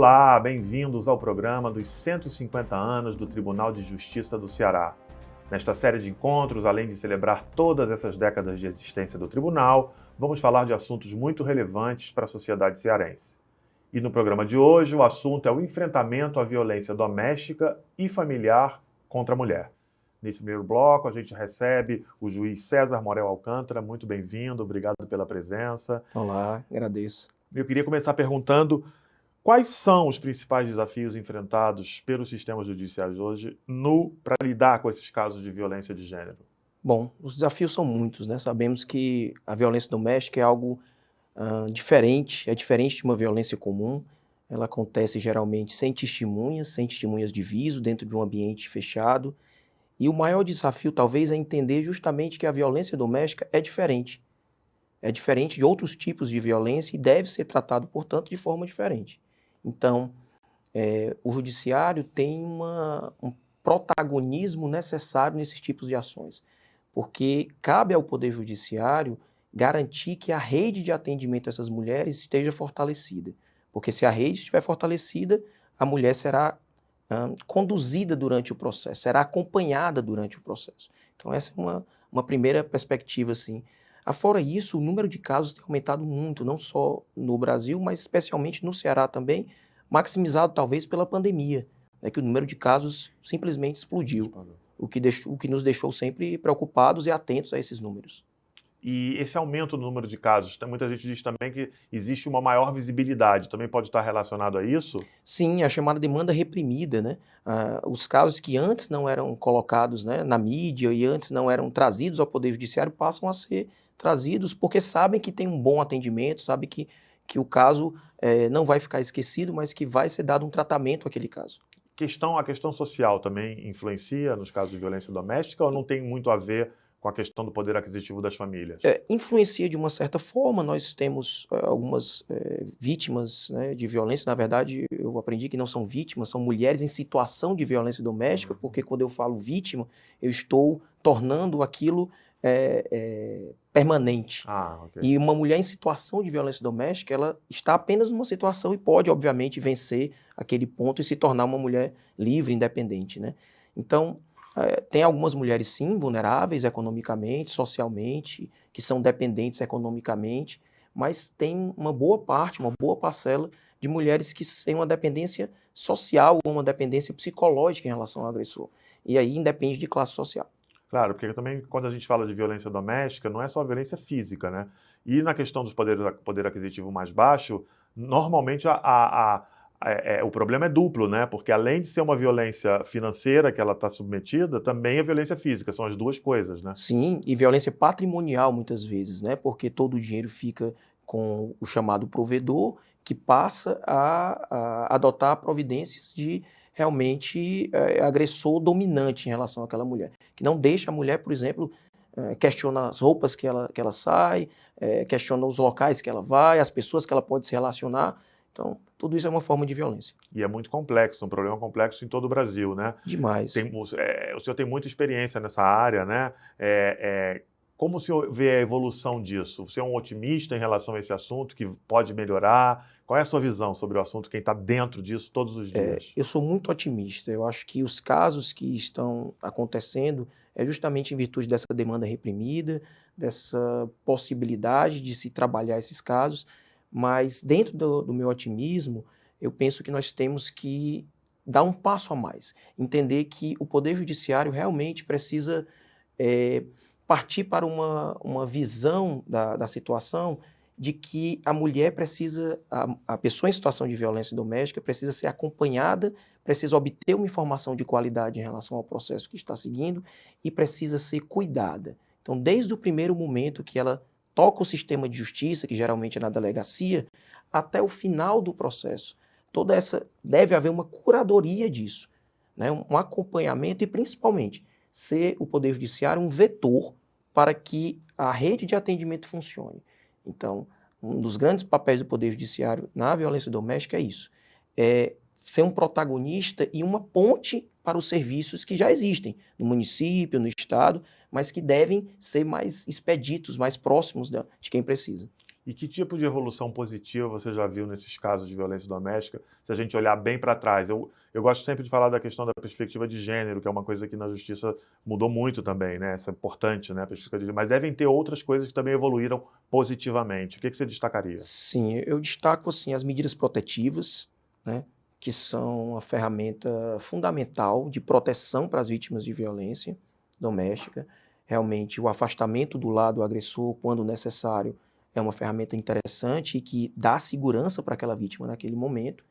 Olá, bem-vindos ao programa dos 150 anos do Tribunal de Justiça do Ceará. Nesta série de encontros, além de celebrar todas essas décadas de existência do tribunal, vamos falar de assuntos muito relevantes para a sociedade cearense. E no programa de hoje, o assunto é o enfrentamento à violência doméstica e familiar contra a mulher. Neste primeiro bloco, a gente recebe o juiz César Morel Alcântara. Muito bem-vindo, obrigado pela presença. Olá, agradeço. Eu queria começar perguntando quais são os principais desafios enfrentados pelos sistemas judiciais hoje para lidar com esses casos de violência de gênero? Bom, os desafios são muitos, né? Sabemos que a violência doméstica é algo diferente, é diferente de uma violência comum. Ela acontece geralmente sem testemunhas de viso, dentro de um ambiente fechado. E o maior desafio, talvez, é entender justamente que a violência doméstica é diferente. É diferente de outros tipos de violência e deve ser tratado, portanto, de forma diferente. Então, o judiciário tem um protagonismo necessário nesses tipos de ações, porque cabe ao Poder Judiciário garantir que a rede de atendimento a essas mulheres esteja fortalecida, porque se a rede estiver fortalecida, a mulher será conduzida durante o processo, será acompanhada durante o processo. Então essa é uma primeira perspectiva, assim. Afora isso, o número de casos tem aumentado muito, não só no Brasil, mas especialmente no Ceará também, maximizado talvez pela pandemia, né, que o número de casos simplesmente explodiu, o que nos deixou sempre preocupados e atentos a esses números. E esse aumento do número de casos, muita gente diz também que existe uma maior visibilidade, também pode estar relacionado a isso? Sim, a chamada demanda reprimida, né? Os casos que antes não eram colocados, né, na mídia e antes não eram trazidos ao Poder Judiciário passam a ser trazidos porque sabem que tem um bom atendimento, sabem que o caso não vai ficar esquecido, mas que vai ser dado um tratamento àquele caso. A questão social também influencia nos casos de violência doméstica ou não tem muito a ver com a questão do poder aquisitivo das famílias? Influencia de uma certa forma. Nós temos algumas vítimas, né, de violência. Na verdade, eu aprendi que não são vítimas, são mulheres em situação de violência doméstica, porque quando eu falo vítima, eu estou tornando aquilo permanente. Okay. E uma mulher em situação de violência doméstica, ela está apenas numa situação e pode, obviamente, vencer aquele ponto e se tornar uma mulher livre, independente, né? Então, tem algumas mulheres, sim, vulneráveis economicamente, socialmente, que são dependentes economicamente, mas tem uma boa parte, uma boa parcela de mulheres que têm uma dependência social ou uma dependência psicológica em relação ao agressor. E aí independe de classe social. Claro, porque também quando a gente fala de violência doméstica, não é só violência física, né? E na questão dos poder aquisitivo mais baixo, normalmente o problema é duplo, né? Porque além de ser uma violência financeira que ela está submetida, também é violência física, são as duas coisas, né? Sim, e violência patrimonial muitas vezes, né? Porque todo o dinheiro fica com o chamado provedor, que passa a adotar providências de realmente agressor dominante em relação àquela mulher, que não deixa a mulher, por exemplo, questiona as roupas que ela sai, questiona os locais que ela vai, as pessoas que ela pode se relacionar. Então, tudo isso é uma forma de violência. E é muito complexo, um problema complexo em todo o Brasil, né? Demais. O senhor tem muita experiência nessa área, né? Como o senhor vê a evolução disso? Você é um otimista em relação a esse assunto, que pode melhorar? Qual é a sua visão sobre o assunto, quem está dentro disso todos os dias? Eu sou muito otimista. Eu acho que os casos que estão acontecendo é justamente em virtude dessa demanda reprimida, dessa possibilidade de se trabalhar esses casos, mas dentro do meu otimismo, eu penso que nós temos que dar um passo a mais, entender que o Poder Judiciário realmente precisa partir para uma visão da situação de que a mulher precisa, a pessoa em situação de violência doméstica precisa ser acompanhada, precisa obter uma informação de qualidade em relação ao processo que está seguindo e precisa ser cuidada. Então, desde o primeiro momento que ela toca o sistema de justiça, que geralmente é na delegacia, até o final do processo, deve haver uma curadoria disso, né? Um acompanhamento e, principalmente, ser o Poder Judiciário um vetor para que a rede de atendimento funcione. Então, um dos grandes papéis do Poder Judiciário na violência doméstica é isso, é ser um protagonista e uma ponte para os serviços que já existem no município, no estado, mas que devem ser mais expeditos, mais próximos de quem precisa. E que tipo de evolução positiva você já viu nesses casos de violência doméstica, se a gente olhar bem para trás? Eu gosto sempre de falar da questão da perspectiva de gênero, que é uma coisa que na justiça mudou muito também, né? Isso é importante, né? A perspectiva de... Mas devem ter outras coisas que também evoluíram positivamente. O que você destacaria? Sim, eu destaco assim, as medidas protetivas, né, que são uma ferramenta fundamental de proteção para as vítimas de violência doméstica. Realmente, o afastamento do lado agressor, quando necessário, é uma ferramenta interessante e que dá segurança para aquela vítima naquele momento.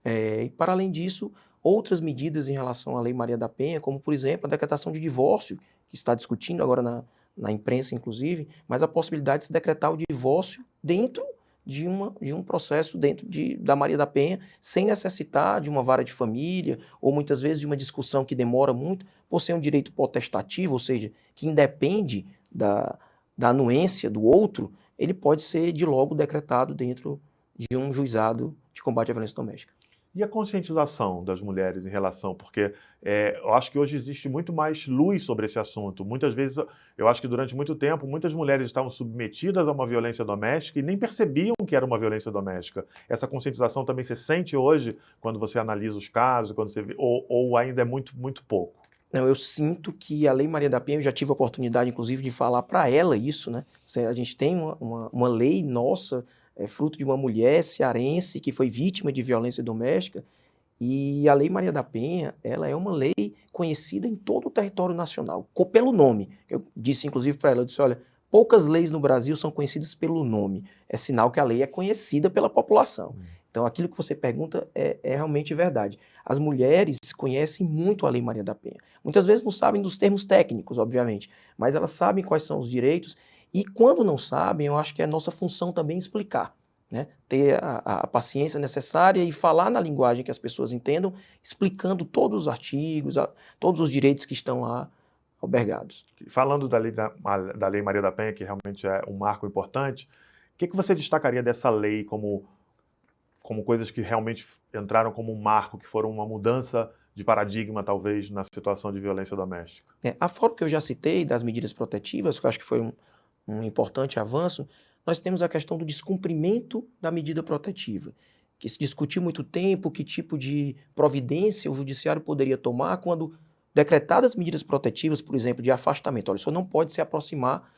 E, para além disso, outras medidas em relação à Lei Maria da Penha, como, por exemplo, a decretação de divórcio, que está discutindo agora na imprensa, inclusive, mas a possibilidade de se decretar o divórcio dentro de um processo dentro da Maria da Penha, sem necessitar de uma vara de família, ou muitas vezes de uma discussão que demora muito, por ser um direito potestativo, ou seja, que independe da anuência do outro, ele pode ser de logo decretado dentro de um juizado de combate à violência doméstica. E a conscientização das mulheres em relação, porque eu acho que hoje existe muito mais luz sobre esse assunto. Muitas vezes, eu acho que durante muito tempo, muitas mulheres estavam submetidas a uma violência doméstica e nem percebiam que era uma violência doméstica. Essa conscientização também se sente hoje quando você analisa os casos, quando você vê, ou ainda é muito, muito pouco? Não, eu sinto que a Lei Maria da Penha, eu já tive a oportunidade, inclusive, de falar para ela isso, né? A gente tem uma lei nossa, fruto de uma mulher cearense que foi vítima de violência doméstica, e a Lei Maria da Penha, ela é uma lei conhecida em todo o território nacional, pelo nome. Eu disse, inclusive, para ela, eu disse, olha, poucas leis no Brasil são conhecidas pelo nome. É sinal que a lei é conhecida pela população. Então, aquilo que você pergunta é realmente verdade. As mulheres conhecem muito a Lei Maria da Penha. Muitas vezes não sabem dos termos técnicos, obviamente, mas elas sabem quais são os direitos e quando não sabem, eu acho que é nossa função também explicar, né? Ter a paciência necessária e falar na linguagem que as pessoas entendam, explicando todos os artigos, todos os direitos que estão lá albergados. Falando da Lei Maria da Penha, que realmente é um marco importante, o que você destacaria dessa lei como coisas que realmente entraram como um marco, que foram uma mudança de paradigma, talvez, na situação de violência doméstica? A forma que eu já citei das medidas protetivas, que eu acho que foi um importante avanço, nós temos a questão do descumprimento da medida protetiva, que se discutiu muito tempo que tipo de providência o judiciário poderia tomar quando decretadas medidas protetivas, por exemplo, de afastamento. Olha, o senhor não pode se aproximar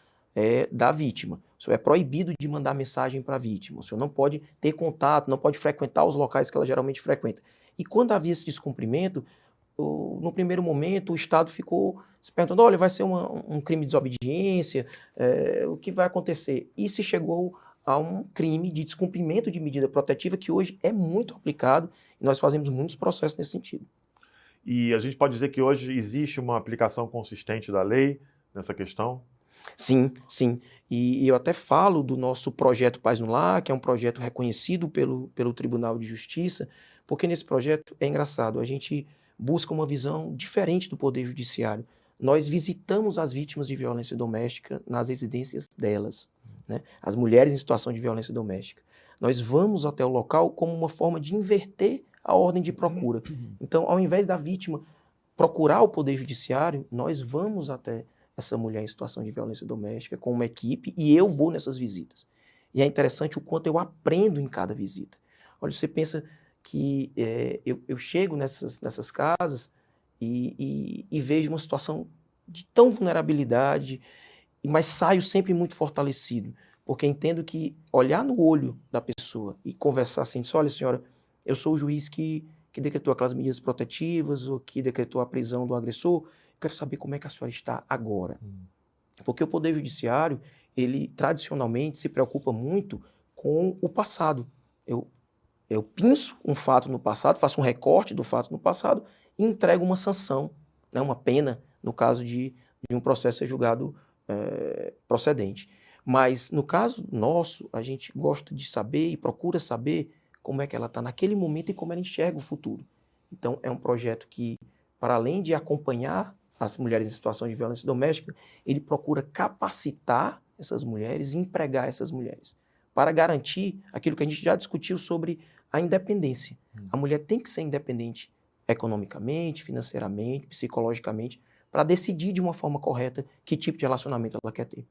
da vítima, o senhor é proibido de mandar mensagem para a vítima, o senhor não pode ter contato, não pode frequentar os locais que ela geralmente frequenta. E quando havia esse descumprimento, no primeiro momento, o Estado ficou se perguntando, olha, vai ser um crime de desobediência, o que vai acontecer? E se chegou a um crime de descumprimento de medida protetiva que hoje é muito aplicado e nós fazemos muitos processos nesse sentido. E a gente pode dizer que hoje existe uma aplicação consistente da lei nessa questão? Sim, sim. E eu até falo do nosso projeto Paz no Lar, que é um projeto reconhecido pelo Tribunal de Justiça, porque nesse projeto é engraçado, a gente busca uma visão diferente do Poder Judiciário. Nós visitamos as vítimas de violência doméstica nas residências delas, né? As mulheres em situação de violência doméstica. Nós vamos até o local como uma forma de inverter a ordem de procura. Então, ao invés da vítima procurar o Poder Judiciário, nós vamos até essa mulher em situação de violência doméstica com uma equipe e eu vou nessas visitas. E é interessante o quanto eu aprendo em cada visita. Olha, você pensa que eu chego nessas casas e vejo uma situação de tão vulnerabilidade, mas saio sempre muito fortalecido, porque entendo que olhar no olho da pessoa e conversar assim, diz, olha senhora, eu sou o juiz que decretou aquelas medidas protetivas ou que decretou a prisão do agressor, eu quero saber como é que a senhora está agora. Porque o Poder Judiciário, ele tradicionalmente se preocupa muito com o passado. Eu pinço um fato no passado, faço um recorte do fato no passado e entrego uma sanção, né, uma pena, no caso de um processo ser julgado procedente. Mas, no caso nosso, a gente gosta de saber e procura saber como é que ela está naquele momento e como ela enxerga o futuro. Então, é um projeto que, para além de acompanhar as mulheres em situação de violência doméstica, ele procura capacitar essas mulheres e empregar essas mulheres, para garantir aquilo que a gente já discutiu sobre a independência. A mulher tem que ser independente economicamente, financeiramente, psicologicamente, para decidir de uma forma correta que tipo de relacionamento ela quer ter.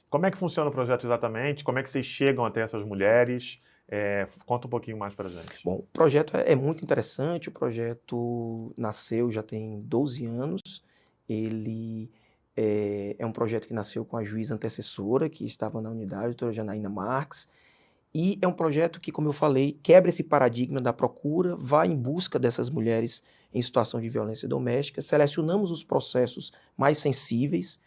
Como é que funciona o projeto exatamente? Como é que vocês chegam até essas mulheres? Conta um pouquinho mais para gente. Bom, o projeto é muito interessante, o projeto nasceu já tem 12 anos, ele é um projeto que nasceu com a juíza antecessora, que estava na unidade, a doutora Janaína Marques, e é um projeto que, como eu falei, quebra esse paradigma da procura, vai em busca dessas mulheres em situação de violência doméstica, selecionamos os processos mais sensíveis.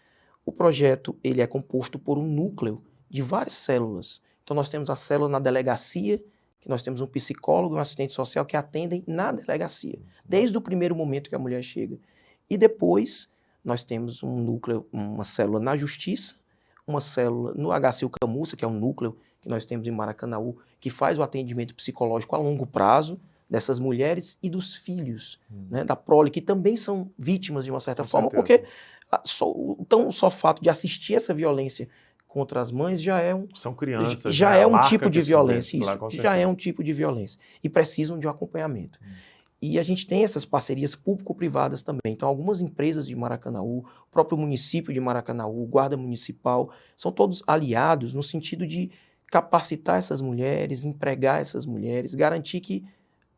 O projeto ele é composto por um núcleo de várias células. Então nós temos a célula na delegacia, que nós temos um psicólogo e um assistente social que atendem na delegacia, desde o primeiro momento que a mulher chega. E depois nós temos um núcleo, uma célula na justiça, uma célula no HCU Camussa, que é um núcleo que nós temos em Maracanaú, que faz o atendimento psicológico a longo prazo dessas mulheres e dos filhos, né, da prole, que também são vítimas de uma certa forma, porque só fato de assistir essa violência contra as mães já é um, são crianças, já né? é um tipo de violência, lá, isso, já é um tipo de violência, e precisam de um acompanhamento. E a gente tem essas parcerias público-privadas também. Então, algumas empresas de Maracanaú, o próprio município de Maracanaú, Guarda Municipal, são todos aliados no sentido de capacitar essas mulheres, empregar essas mulheres, garantir que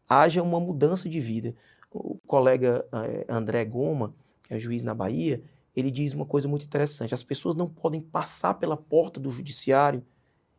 haja uma mudança de vida. O colega André Goma, que é juiz na Bahia, ele diz uma coisa muito interessante: as pessoas não podem passar pela porta do judiciário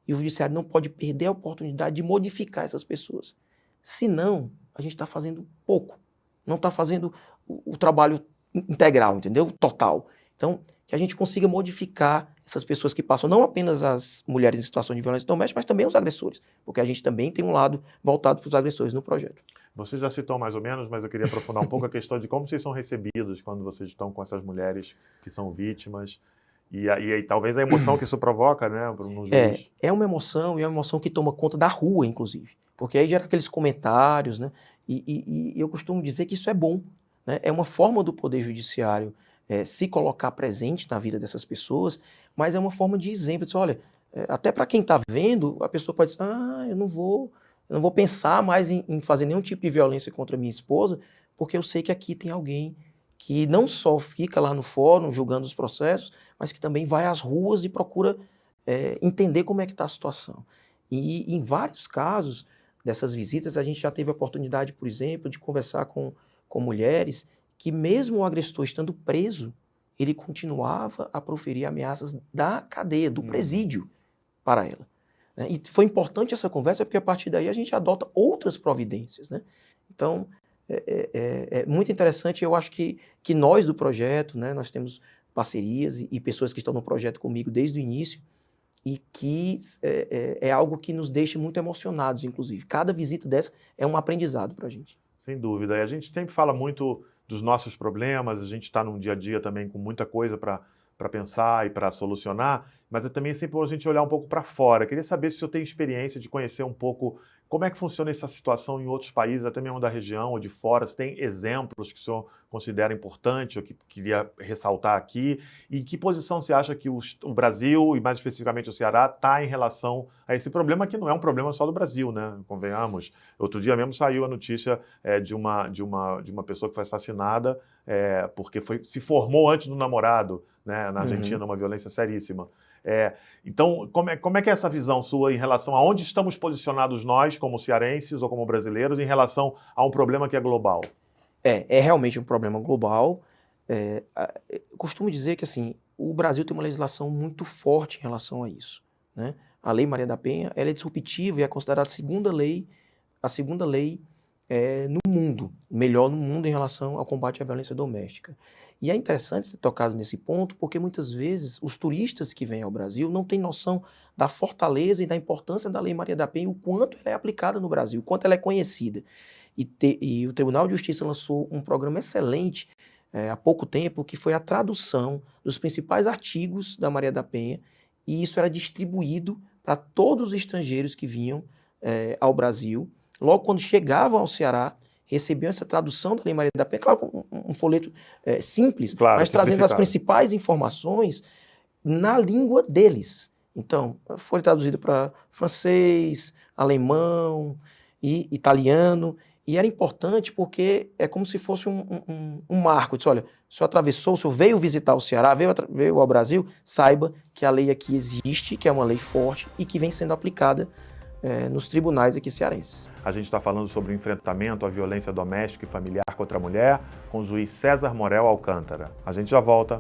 e o judiciário não pode perder a oportunidade de modificar essas pessoas. Senão, a gente está fazendo pouco, não está fazendo o trabalho integral, entendeu? Total. Então, que a gente consiga modificar essas pessoas que passam, não apenas as mulheres em situação de violência doméstica, mas também os agressores, porque a gente também tem um lado voltado para os agressores no projeto. Você já citou mais ou menos, mas eu queria aprofundar um pouco a questão de como vocês são recebidos quando vocês estão com essas mulheres que são vítimas e talvez a emoção que isso provoca, né, no juiz. É uma emoção, e é uma emoção que toma conta da rua, inclusive, porque aí gera aqueles comentários, né, e eu costumo dizer que isso é bom, né, é uma forma do Poder Judiciário se colocar presente na vida dessas pessoas, mas é uma forma de exemplo, dizer, olha, até para quem está vendo, a pessoa pode dizer, eu não vou pensar mais em fazer nenhum tipo de violência contra minha esposa, porque eu sei que aqui tem alguém que não só fica lá no fórum julgando os processos, mas que também vai às ruas e procura entender como é que está a situação. E em vários casos dessas visitas, a gente já teve a oportunidade, por exemplo, de conversar com mulheres que mesmo o agressor estando preso, ele continuava a proferir ameaças da cadeia, do presídio para ela. Né? E foi importante essa conversa, porque a partir daí a gente adota outras providências. Né? Então, é muito interessante. Eu acho que nós do projeto, né, nós temos parcerias e pessoas que estão no projeto comigo desde o início, e que é algo que nos deixa muito emocionados, inclusive. Cada visita dessa é um aprendizado para a gente. Sem dúvida. E a gente sempre fala muito dos nossos problemas, a gente está num dia a dia também com muita coisa para pensar e para solucionar, mas é também sempre bom a gente olhar um pouco para fora. Queria saber se o senhor tem experiência de conhecer um pouco como é que funciona essa situação em outros países, até mesmo da região ou de fora. Se tem exemplos que o senhor considera importante ou que queria ressaltar aqui? E em que posição você acha que o Brasil, e mais especificamente o Ceará, está em relação a esse problema, que não é um problema só do Brasil, né? Convenhamos. Outro dia mesmo saiu a notícia de uma pessoa que foi assassinada porque se formou antes do namorado, né? Na Argentina, uma violência seríssima. Então, como é que é essa visão sua em relação a onde estamos posicionados nós, como cearenses ou como brasileiros, em relação a um problema que é global? É realmente um problema global. Eu costumo dizer que assim, o Brasil tem uma legislação muito forte em relação a isso. Né? A Lei Maria da Penha ela é disruptiva e é considerada a segunda lei no mundo, melhor no mundo em relação ao combate à violência doméstica. E é interessante ter tocado nesse ponto, porque muitas vezes os turistas que vêm ao Brasil não têm noção da fortaleza e da importância da Lei Maria da Penha, o quanto ela é aplicada no Brasil, o quanto ela é conhecida. E o Tribunal de Justiça lançou um programa excelente há pouco tempo, que foi a tradução dos principais artigos da Maria da Penha, e isso era distribuído para todos os estrangeiros que vinham ao Brasil. Logo quando chegavam ao Ceará, recebiam essa tradução da Lei Maria da Penha, claro, um folheto simples, claro, mas trazendo as principais informações na língua deles. Então, foi traduzido para francês, alemão e italiano, E era importante porque é como se fosse um marco. Diz, olha, o senhor atravessou, o senhor veio visitar o Ceará, veio ao Brasil, saiba que a lei aqui existe, que é uma lei forte e que vem sendo aplicada nos tribunais aqui cearenses. A gente está falando sobre o enfrentamento à violência doméstica e familiar contra a mulher com o juiz César Morel Alcântara. A gente já volta.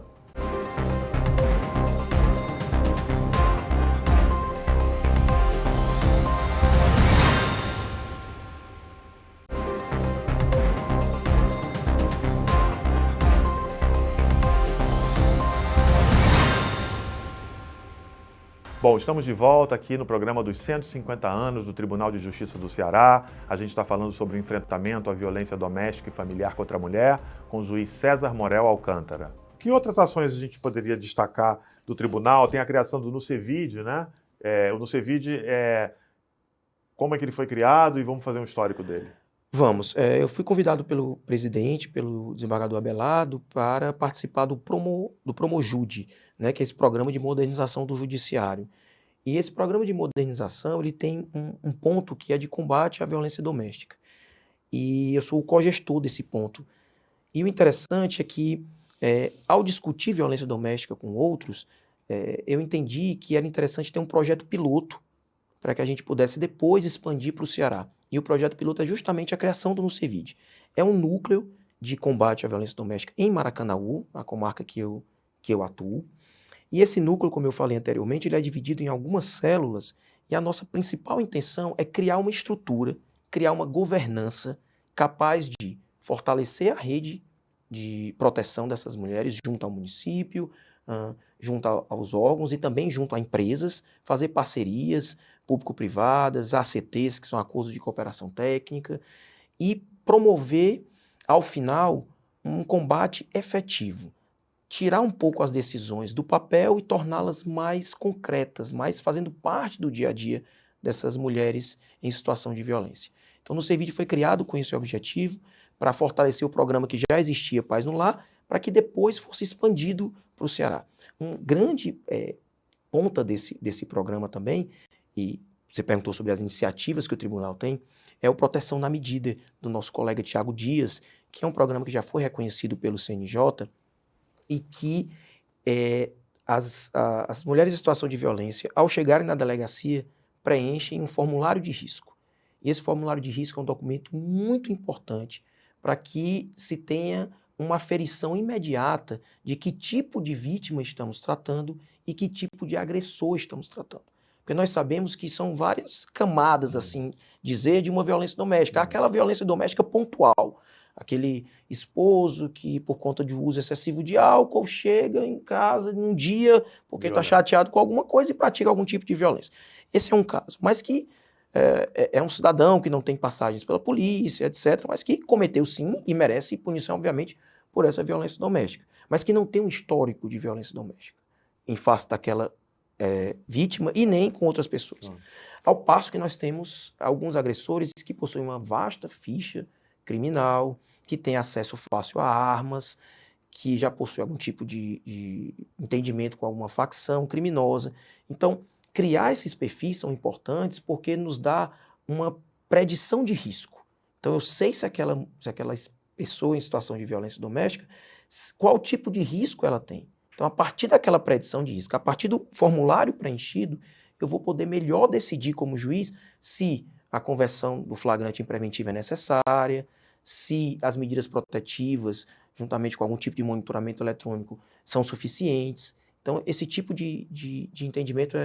Bom, estamos de volta aqui no programa dos 150 anos do Tribunal de Justiça do Ceará. A gente está falando sobre o enfrentamento à violência doméstica e familiar contra a mulher com o juiz César Morel Alcântara. Que outras ações a gente poderia destacar do tribunal? Tem a criação do NUCEVID, né? O NUCEVID, como é que ele foi criado e vamos fazer um histórico dele. Vamos. Eu fui convidado pelo presidente, pelo desembargador Abelardo, para participar do Promojude, né, que é esse programa de modernização do judiciário. E esse programa de modernização ele tem um ponto que é de combate à violência doméstica. E eu sou o cogestor desse ponto. E o interessante é que, ao discutir violência doméstica com outros, eu entendi que era interessante ter um projeto piloto para que a gente pudesse depois expandir para o Ceará. E o projeto piloto é justamente a criação do NUCEVID. É um núcleo de combate à violência doméstica em Maracanaú, a comarca que eu atuo. E esse núcleo, como eu falei anteriormente, ele é dividido em algumas células e a nossa principal intenção é criar uma estrutura, criar uma governança capaz de fortalecer a rede de proteção dessas mulheres junto ao município, junto aos órgãos e também junto a empresas, fazer parcerias público-privadas, ACTs, que são acordos de cooperação técnica, e promover, ao final, um combate efetivo. Tirar um pouco as decisões do papel e torná-las mais concretas, mais fazendo parte do dia a dia dessas mulheres em situação de violência. Então, o NUCEVID foi criado com esse objetivo, para fortalecer o programa que já existia, Paz no Lar, para que depois fosse expandido para o Ceará. Um grande ponta desse programa também, e você perguntou sobre as iniciativas que o tribunal tem, é o Proteção na Medida, do nosso colega Tiago Dias, que é um programa que já foi reconhecido pelo CNJ e que as mulheres em situação de violência, ao chegarem na delegacia, preenchem um formulário de risco. E esse formulário de risco é um documento muito importante para que se tenha uma aferição imediata de que tipo de vítima estamos tratando e que tipo de agressor estamos tratando. Porque nós sabemos que são várias camadas, assim, dizer de uma violência doméstica. Aquela violência doméstica pontual. Aquele esposo que, por conta de uso excessivo de álcool, chega em casa num dia porque está chateado com alguma coisa e pratica algum tipo de violência. Esse é um caso. Mas que é um cidadão que não tem passagens pela polícia, etc., mas que cometeu sim e merece punição, obviamente, por essa violência doméstica. Mas que não tem um histórico de violência doméstica em face daquela vítima e nem com outras pessoas. Ao passo que nós temos alguns agressores que possuem uma vasta ficha criminal, que tem acesso fácil a armas, que já possui algum tipo de entendimento com alguma facção criminosa. Então, criar esses perfis são importantes porque nos dá uma predição de risco. Então, eu sei se aquela pessoa em situação de violência doméstica, qual tipo de risco ela tem. Então, a partir daquela predição de risco, a partir do formulário preenchido, eu vou poder melhor decidir como juiz se a conversão do flagrante em preventivo é necessária, se as medidas protetivas, juntamente com algum tipo de monitoramento eletrônico, são suficientes. Então, esse tipo de entendimento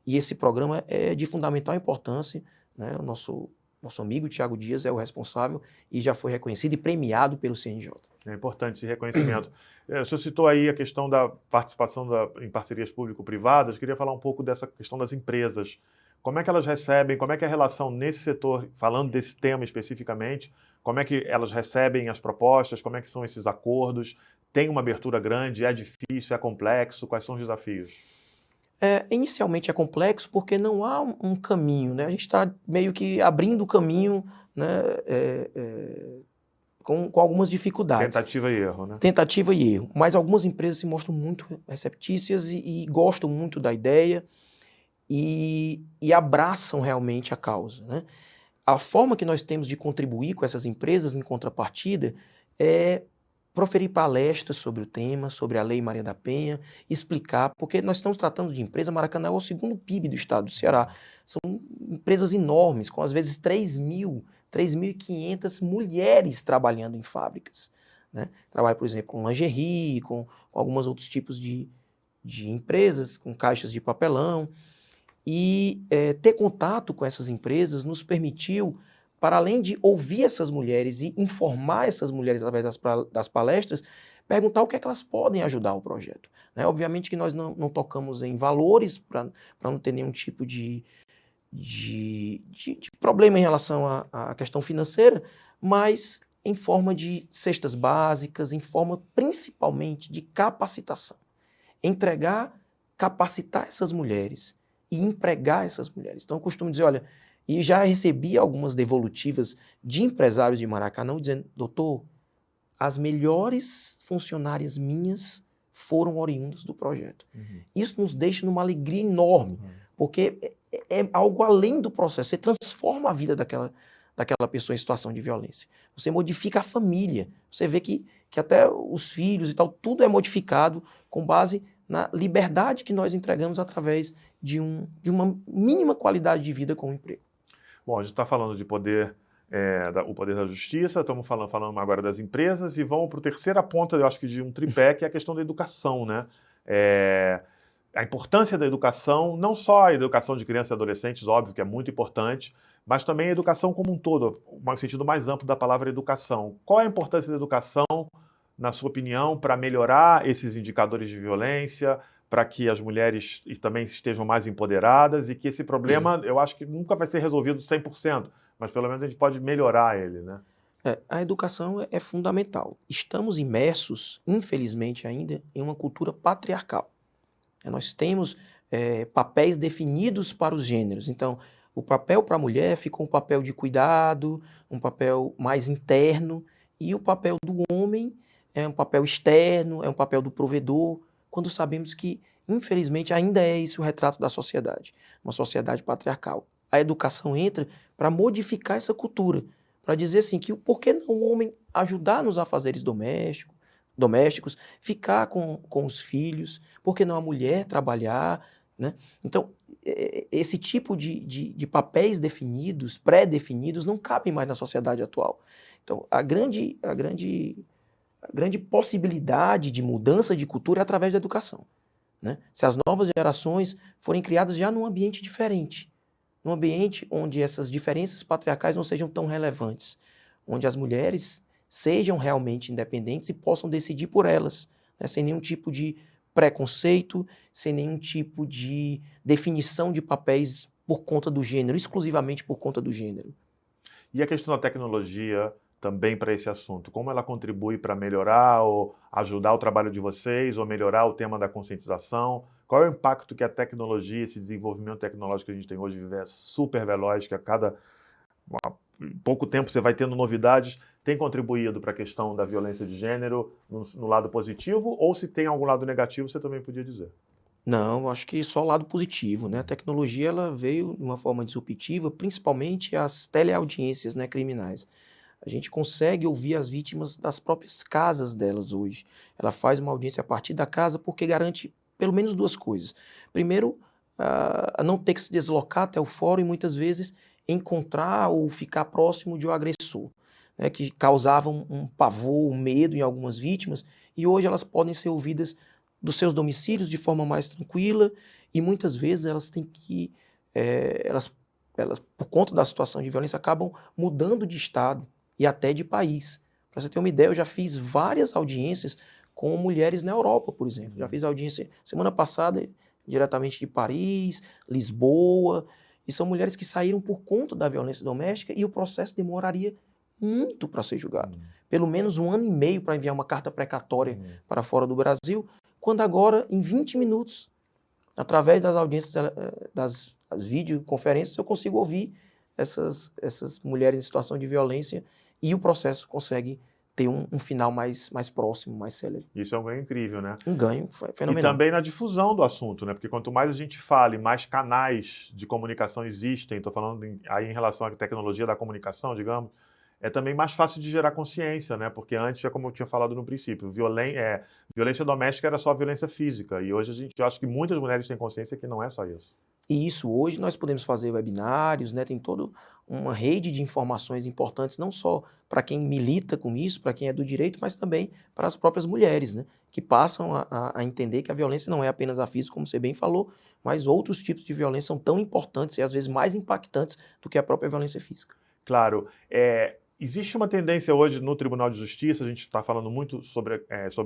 e esse programa é de fundamental importância, né? O nosso amigo Tiago Dias é o responsável e já foi reconhecido e premiado pelo CNJ. É importante esse reconhecimento. O senhor citou aí a questão da participação em parcerias público-privadas. Queria falar um pouco dessa questão das empresas. Como é que elas recebem, como é que é a relação nesse setor, falando desse tema especificamente, como é que elas recebem as propostas, como é que são esses acordos? Tem uma abertura grande, é difícil, é complexo? Quais são os desafios? Inicialmente é complexo porque não há um caminho, né? A gente está meio que abrindo o caminho, né, com algumas dificuldades. Tentativa e erro, né? Tentativa e erro. Mas algumas empresas se mostram muito receptícias e gostam muito da ideia e abraçam realmente a causa, né? a forma que nós temos de contribuir com essas empresas em contrapartida é proferir palestras sobre o tema, sobre a Lei Maria da Penha, explicar, porque nós estamos tratando de empresa, Maracanã é o segundo PIB do estado do Ceará. São empresas enormes, com às vezes 3.500 mulheres trabalhando em fábricas, né? Trabalha, por exemplo, com lingerie, com alguns outros tipos de empresas, com caixas de papelão. E ter contato com essas empresas nos permitiu, para além de ouvir essas mulheres e informar essas mulheres através das palestras, perguntar o que é que elas podem ajudar o projeto, né? Obviamente que nós não tocamos em valores para não ter nenhum tipo de problema em relação à questão financeira, mas em forma de cestas básicas, em forma principalmente de capacitação. Capacitar essas mulheres e empregar essas mulheres. Então, eu costumo dizer, olha, e já recebi algumas devolutivas de empresários de Maracanã dizendo, doutor, as melhores funcionárias minhas foram oriundas do projeto. Uhum. Isso nos deixa numa alegria enorme, porque é algo além do processo. Você transforma a vida daquela pessoa em situação de violência. Você modifica a família. Você vê que até os filhos e tal, tudo é modificado com base na liberdade que nós entregamos através de uma mínima qualidade de vida com o emprego. Bom, a gente está falando de poder, o poder da justiça, estamos falando agora das empresas e vamos para a terceira ponta, eu acho que de um tripé, que é a questão da educação, né? A importância da educação, não só a educação de crianças e adolescentes, óbvio que é muito importante, mas também a educação como um todo, no sentido mais amplo da palavra educação. Qual é a importância da educação, na sua opinião, para melhorar esses indicadores de violência, para que as mulheres também estejam mais empoderadas e que esse problema, eu acho que nunca vai ser resolvido 100%, mas pelo menos a gente pode melhorar ele, né? A educação é fundamental. Estamos imersos, infelizmente ainda, em uma cultura patriarcal. Nós temos papéis definidos para os gêneros. Então, o papel para a mulher ficou um papel de cuidado, um papel mais interno, e o papel do homem é um papel externo, é um papel do provedor, quando sabemos que, infelizmente, ainda é esse o retrato da sociedade, uma sociedade patriarcal. A educação entra para modificar essa cultura, para dizer assim, que por que não o homem ajudar nos afazeres domésticos, ficar com os filhos, por que não a mulher trabalhar, né? Então, esse tipo de papéis definidos, pré-definidos, não cabem mais na sociedade atual. Então, a grande possibilidade de mudança de cultura é através da educação, né? Se as novas gerações forem criadas já num ambiente diferente, num ambiente onde essas diferenças patriarcais não sejam tão relevantes, onde as mulheres sejam realmente independentes e possam decidir por elas, né? Sem nenhum tipo de preconceito, sem nenhum tipo de definição de papéis por conta do gênero, exclusivamente por conta do gênero. E a questão da tecnologia também para esse assunto? Como ela contribui para melhorar ou ajudar o trabalho de vocês, ou melhorar o tema da conscientização? Qual é o impacto que a tecnologia, esse desenvolvimento tecnológico que a gente tem hoje, é super veloz, que a cada pouco tempo você vai tendo novidades, tem contribuído para a questão da violência de gênero no lado positivo, ou se tem algum lado negativo, você também podia dizer? Não, acho que só o lado positivo, né? A tecnologia ela veio de uma forma disruptiva, principalmente as teleaudiências, né, criminais. A gente consegue ouvir as vítimas das próprias casas delas hoje. Ela faz uma audiência a partir da casa porque garante pelo menos duas coisas. Primeiro, a não ter que se deslocar até o fórum e muitas vezes encontrar ou ficar próximo de um agressor, né, que causava um pavor, um medo em algumas vítimas, e hoje elas podem ser ouvidas dos seus domicílios de forma mais tranquila, e muitas vezes elas têm que, elas, por conta da situação de violência, acabam mudando de estado e até de país. Para você ter uma ideia, eu já fiz várias audiências com mulheres na Europa, por exemplo. Já fiz audiência semana passada diretamente de Paris, Lisboa, e são mulheres que saíram por conta da violência doméstica e o processo demoraria muito para ser julgado. Pelo menos 1 ano e meio para enviar uma carta precatória para fora do Brasil, quando agora, em 20 minutos, através das audiências, das videoconferências, eu consigo ouvir essas mulheres em situação de violência e o processo consegue ter um final mais próximo, mais célere. Isso é um ganho incrível, né? Um ganho E fenomenal. também na difusão do assunto, né? Porque quanto mais a gente fala e mais canais de comunicação existem, estou falando aí em relação à tecnologia da comunicação, digamos, é também mais fácil de gerar consciência, né? Porque antes, é como eu tinha falado no princípio, violência doméstica era só violência física. E hoje eu acho que muitas mulheres têm consciência que não é só isso. E isso hoje nós podemos fazer webinários, né? Tem toda uma rede de informações importantes, não só para quem milita com isso, para quem é do direito, mas também para as próprias mulheres, né? Que passam a entender que a violência não é apenas a física, como você bem falou, mas outros tipos de violência são tão importantes e às vezes mais impactantes do que a própria violência física. Claro. Existe uma tendência hoje no Tribunal de Justiça, a gente está falando muito sobre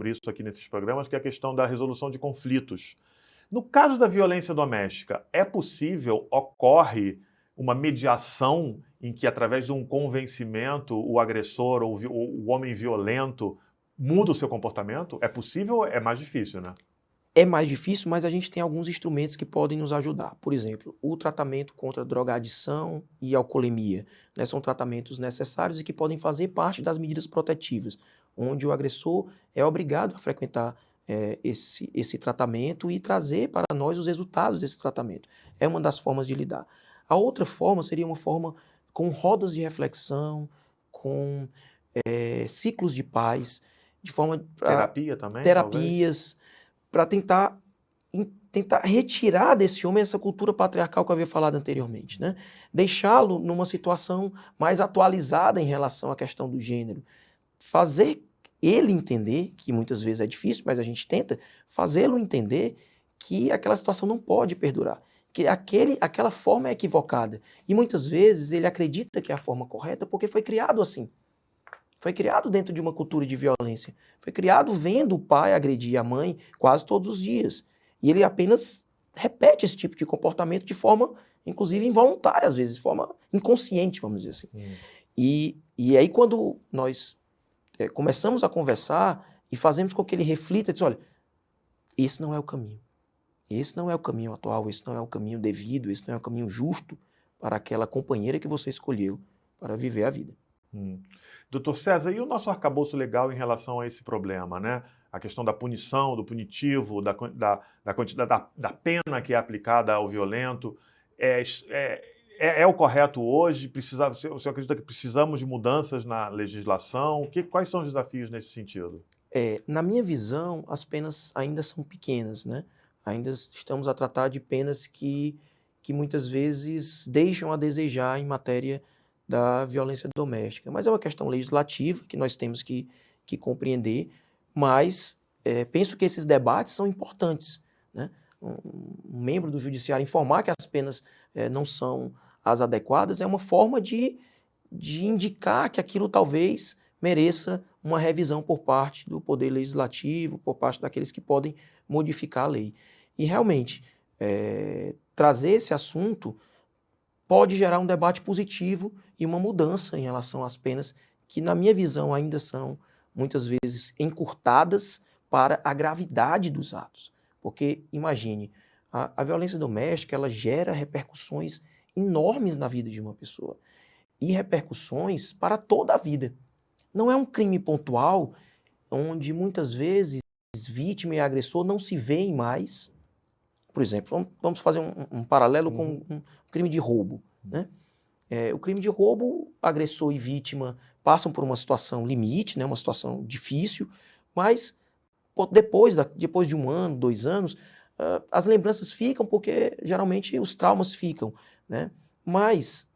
isso aqui nesses programas, que é a questão da resolução de conflitos. No caso da violência doméstica, é possível, ocorre uma mediação em que, através de um convencimento, o agressor ou o homem violento muda o seu comportamento? É possível ou é mais difícil, né? É mais difícil, mas a gente tem alguns instrumentos que podem nos ajudar. Por exemplo, o tratamento contra drogadição e alcoolemia, né, são tratamentos necessários e que podem fazer parte das medidas protetivas, onde o agressor é obrigado a frequentar esse tratamento e trazer para nós os resultados desse tratamento. É uma das formas de lidar. A outra forma seria uma forma com rodas de reflexão, com ciclos de paz, de forma Terapia também, terapias, para tentar retirar desse homem essa cultura patriarcal que eu havia falado anteriormente, né? Deixá-lo numa situação mais atualizada em relação à questão do gênero. Fazer ele entender, que muitas vezes é difícil, mas a gente tenta, fazê-lo entender que aquela situação não pode perdurar, que aquela forma é equivocada. E muitas vezes ele acredita que é a forma correta porque foi criado assim. Foi criado dentro de uma cultura de violência. Foi criado vendo o pai agredir a mãe quase todos os dias. E ele apenas repete esse tipo de comportamento de forma, inclusive, involuntária, às vezes, de forma inconsciente, vamos dizer assim. E aí, quando nós começamos a conversar e fazemos com que ele reflita, diz, olha, esse não é o caminho. Esse não é o caminho atual, esse não é o caminho devido, esse não é o caminho justo para aquela companheira que você escolheu para viver a vida. Doutor César, e o nosso arcabouço legal em relação a esse problema, né? A questão da punição, do punitivo, da quantidade da pena que é aplicada ao violento, é o correto hoje? O senhor acredita que precisamos de mudanças na legislação? Quais são os desafios nesse sentido? Na minha visão, as penas ainda são pequenas, né? Ainda estamos a tratar de penas que muitas vezes deixam a desejar em matéria da violência doméstica. Mas é uma questão legislativa que nós temos que compreender, mas penso que esses debates são importantes, né? Um membro do judiciário informar que as penas não são as adequadas é uma forma de indicar que aquilo talvez mereça uma revisão por parte do Poder Legislativo, por parte daqueles que podem modificar a lei. E realmente, trazer esse assunto pode gerar um debate positivo e uma mudança em relação às penas que, na minha visão, ainda são, muitas vezes, encurtadas para a gravidade dos atos. Porque, imagine, a violência doméstica, ela gera repercussões enormes na vida de uma pessoa. E repercussões para toda a vida. Não é um crime pontual, onde muitas vezes vítima e agressor não se veem mais. Por exemplo, vamos fazer um paralelo com um crime de roubo, né? O crime de roubo, agressor e vítima passam por uma situação limite, né? Uma situação difícil, mas depois de 1 ano, 2 anos, as lembranças ficam porque geralmente os traumas ficam, né? Mas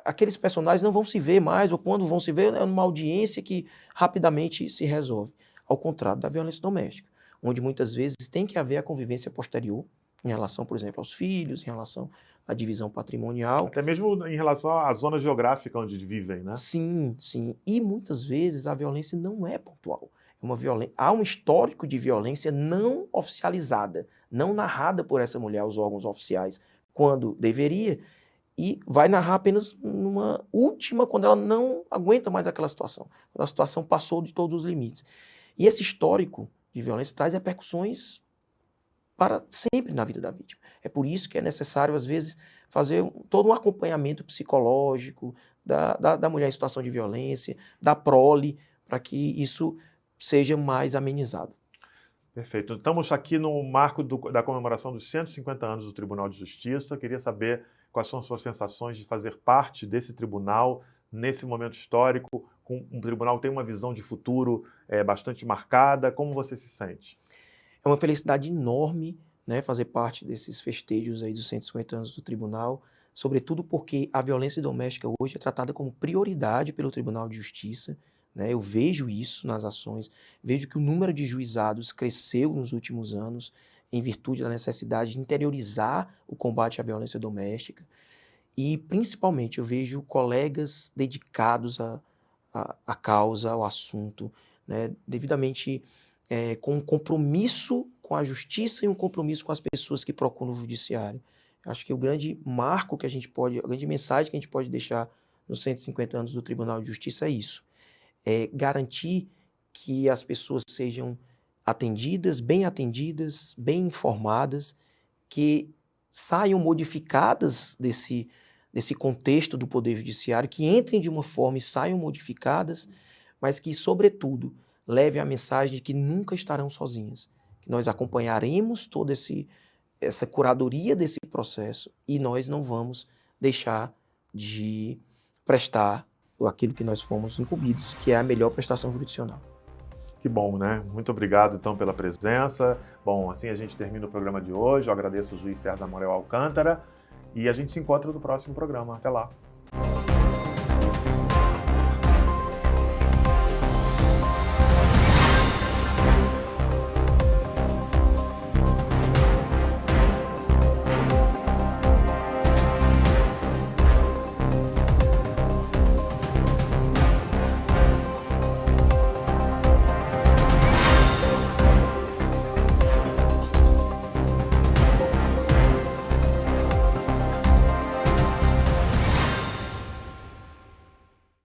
aqueles personagens não vão se ver mais, ou quando vão se ver, é numa audiência que rapidamente se resolve. Ao contrário da violência doméstica, onde muitas vezes tem que haver a convivência posterior, em relação, por exemplo, aos filhos, em relação à divisão patrimonial. Até mesmo em relação à zona geográfica onde vivem, né? Sim, sim. E muitas vezes a violência não é pontual. Há um histórico de violência não oficializada, não narrada por essa mulher aos órgãos oficiais, quando deveria, e vai narrar apenas numa última, quando ela não aguenta mais aquela situação. Quando a situação passou de todos os limites. E esse histórico de violência traz repercussões para sempre na vida da vítima. É por isso que é necessário, às vezes, fazer todo um acompanhamento psicológico da mulher em situação de violência, da prole, para que isso seja mais amenizado. Perfeito. Estamos aqui no marco da comemoração dos 150 anos do Tribunal de Justiça. Queria saber quais são as suas sensações de fazer parte desse tribunal nesse momento histórico, com um tribunal que tem uma visão de futuro bastante marcada. Como você se sente? É uma felicidade enorme, né, fazer parte desses festejos aí dos 150 anos do tribunal, sobretudo porque a violência doméstica hoje é tratada como prioridade pelo Tribunal de Justiça, né? Eu vejo isso nas ações, vejo que o número de juizados cresceu nos últimos anos em virtude da necessidade de interiorizar o combate à violência doméstica e, principalmente, eu vejo colegas dedicados à causa, ao assunto, né? Devidamente com um compromisso com a justiça e um compromisso com as pessoas que procuram o judiciário. Acho que o grande marco que a gente pode, a grande mensagem que a gente pode deixar nos 150 anos do Tribunal de Justiça é isso. É garantir que as pessoas sejam atendidas, bem informadas, que saiam modificadas desse contexto do Poder Judiciário, que entrem de uma forma e saiam modificadas, mas que, sobretudo, levem a mensagem de que nunca estarão sozinhas, que nós acompanharemos toda essa curadoria desse processo e nós não vamos deixar de prestar aquilo que nós fomos incumbidos, que é a melhor prestação jurisdicional. Que bom, né? Muito obrigado, então, pela presença. Bom, assim a gente termina o programa de hoje. Eu agradeço o juiz César Morel Alcântara e a gente se encontra no próximo programa. Até lá.